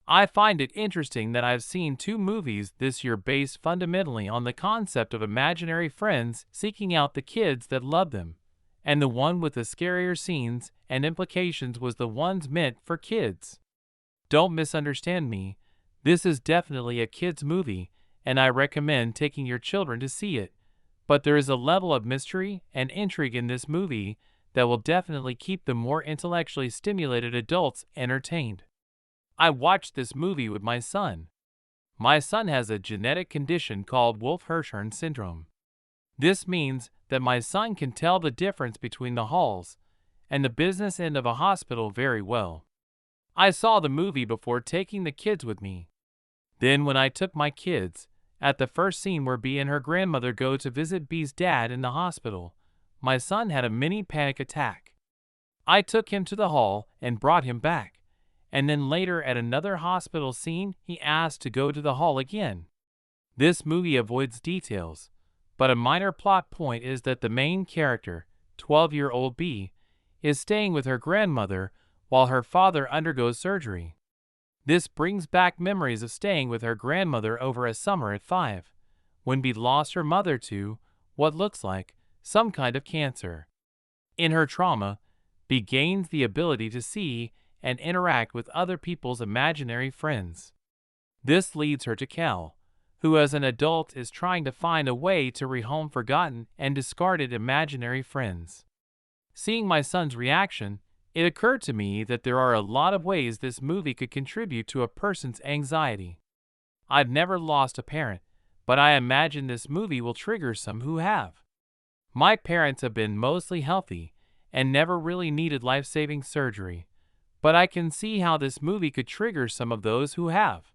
I find it interesting that I've seen two movies this year based fundamentally on the concept of imaginary friends seeking out the kids that love them, and the one with the scarier scenes and implications was the ones meant for kids. Don't misunderstand me, this is definitely a kids' movie, and I recommend taking your children to see it, but there is a level of mystery and intrigue in this movie that will definitely keep the more intellectually stimulated adults entertained. I watched this movie with my son. My son has a genetic condition called Wolf-Hirschhorn syndrome. This means that my son can tell the difference between the halls and the business end of a hospital very well. I saw the movie before taking the kids with me. Then when I took my kids, at the first scene where Bee and her grandmother go to visit Bee's dad in the hospital, my son had a mini panic attack. I took him to the hall and brought him back. And then later at another hospital scene, he asked to go to the hall again. This movie avoids details, but a minor plot point is that the main character, 12-year-old Bee, is staying with her grandmother while her father undergoes surgery. This brings back memories of staying with her grandmother over a summer at 5, when Bee lost her mother to what looks like some kind of cancer. In her trauma, Bee gains the ability to see and interact with other people's imaginary friends. This leads her to Cal, who as an adult is trying to find a way to rehome forgotten and discarded imaginary friends. Seeing my son's reaction, it occurred to me that there are a lot of ways this movie could contribute to a person's anxiety. I've never lost a parent, but I imagine this movie will trigger some who have. My parents have been mostly healthy and never really needed life-saving surgery, but I can see how this movie could trigger some of those who have.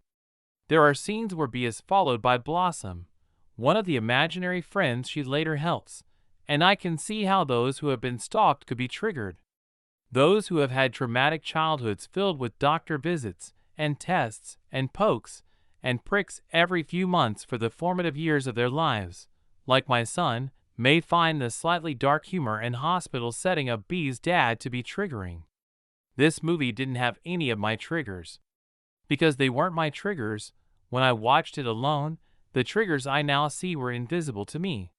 There are scenes where Bee is followed by Blossom, one of the imaginary friends she later helps, and I can see how those who have been stalked could be triggered. Those who have had traumatic childhoods filled with doctor visits and tests and pokes and pricks every few months for the formative years of their lives, like my son, may find the slightly dark humor and hospital setting of Bee's dad to be triggering. This movie didn't have any of my triggers. Because they weren't my triggers, when I watched it alone, the triggers I now see were invisible to me.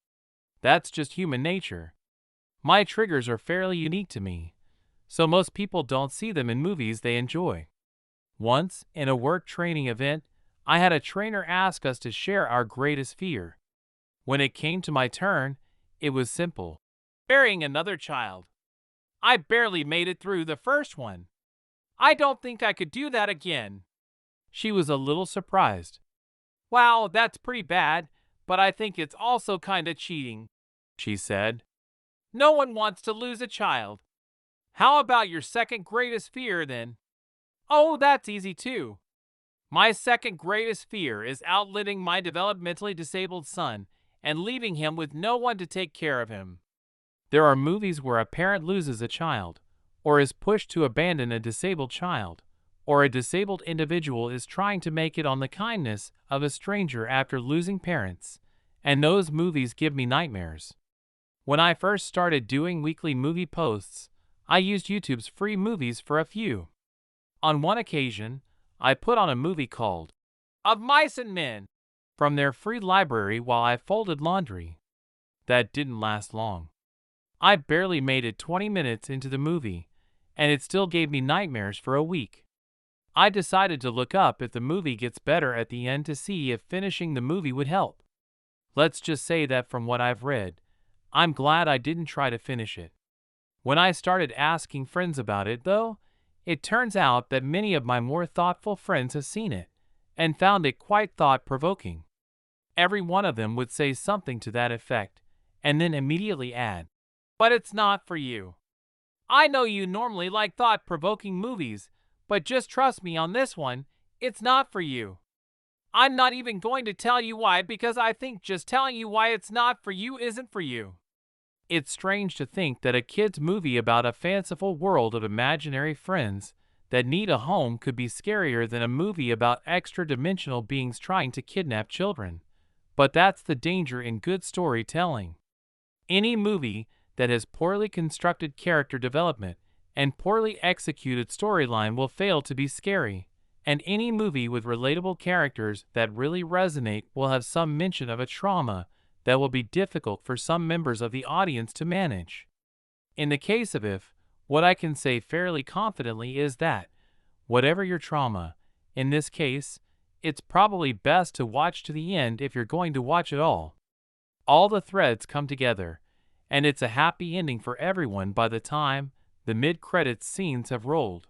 That's just human nature. My triggers are fairly unique to me, so most people don't see them in movies they enjoy. Once, in a work training event, I had a trainer ask us to share our greatest fear. When it came to my turn, it was simple: burying another child. I barely made it through the first one. I don't think I could do that again. She was a little surprised. Wow, that's pretty bad, but I think it's also kinda cheating, she said. No one wants to lose a child. How about your second greatest fear then? Oh, that's easy too. My second greatest fear is outliving my developmentally disabled son and leaving him with no one to take care of him. There are movies where a parent loses a child, or is pushed to abandon a disabled child, or a disabled individual is trying to make it on the kindness of a stranger after losing parents, and those movies give me nightmares. When I first started doing weekly movie posts, I used YouTube's free movies for a few. On one occasion, I put on a movie called Of Mice and Men from their free library while I folded laundry. That didn't last long. I barely made it 20 minutes into the movie, and it still gave me nightmares for a week. I decided to look up if the movie gets better at the end to see if finishing the movie would help. Let's just say that from what I've read, I'm glad I didn't try to finish it. When I started asking friends about it, though, it turns out that many of my more thoughtful friends have seen it and found it quite thought-provoking. Every one of them would say something to that effect, and then immediately add, "But it's not for you. I know you normally like thought-provoking movies, but just trust me on this one, it's not for you. I'm not even going to tell you why because I think just telling you why it's not for you isn't for you." It's strange to think that a kid's movie about a fanciful world of imaginary friends that need a home could be scarier than a movie about extra-dimensional beings trying to kidnap children. But that's the danger in good storytelling. Any movie that has poorly constructed character development and poorly executed storyline will fail to be scary, And any movie with relatable characters that really resonate will have some mention of a trauma that will be difficult for some members of the audience to manage. In the case of If, what I can say fairly confidently is that, whatever your trauma, in this case, it's probably best to watch to the end if you're going to watch it all. All the threads come together, and it's a happy ending for everyone by the time the mid-credits scenes have rolled.